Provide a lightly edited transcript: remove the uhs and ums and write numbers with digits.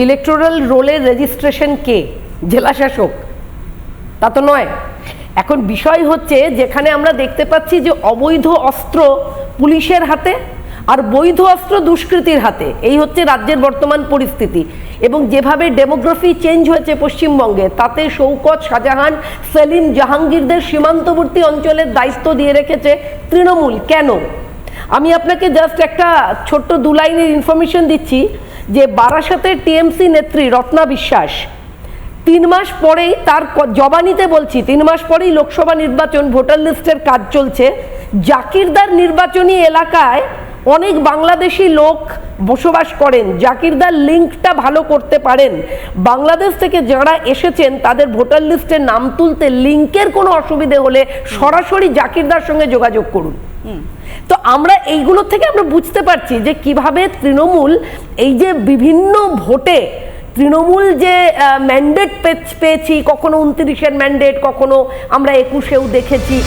Electoral রোলের registration কে? জেলা শাসক? তা তো নয়। এখন বিষয় হচ্ছে যেখানে আমরা দেখতে পাচ্ছি যে অবৈধ অস্ত্র পুলিশের হাতে আর বৈধ অস্ত্র দুষ্কৃতীর হাতে, এই হচ্ছে রাজ্যের বর্তমান পরিস্থিতি। এবং যেভাবে ডেমোগ্রাফি চেঞ্জ হয়েছে পশ্চিমবঙ্গে, তাতে শৌকত, শাহজাহান, সেলিম, জাহাঙ্গীরদের সীমান্তবর্তী অঞ্চলের দায়িত্ব দিয়ে রেখেছে তৃণমূল। কেন? আমি আপনাকে জাস্ট একটা ছোট্ট 2 লাইনের ইনফরমেশন দিচ্ছি যে বারাসাতের টিএমসি নেত্রী রত্না বিশ্বাস 3 মাস পরেই, তার জবানিতে বলছি, 3 মাস পরেই লোকসভা নির্বাচন, ভোটার লিস্টের কাজ চলছে, জাকিরদার নির্বাচনী এলাকায় অনেক বাংলাদেশি লোক বসবাস করেন, জাকিরদার লিঙ্কটা ভালো করতে পারেন, বাংলাদেশ থেকে যারা এসেছেন তাদের ভোটার লিস্টে নাম তুলতে লিঙ্কের কোনো অসুবিধে হলে সরাসরি জাকিরদার সঙ্গে যোগাযোগ করুন। তো আমরা এইগুলো থেকে আমরা বুঝতে পারছি যে কিভাবে তৃণমূল এই যে বিভিন্ন ভোটে তৃণমূল যে ম্যান্ডেট পেয়েছি, কখনো 29-এর ম্যান্ডেট, কখনো আমরা 21-এও দেখেছি,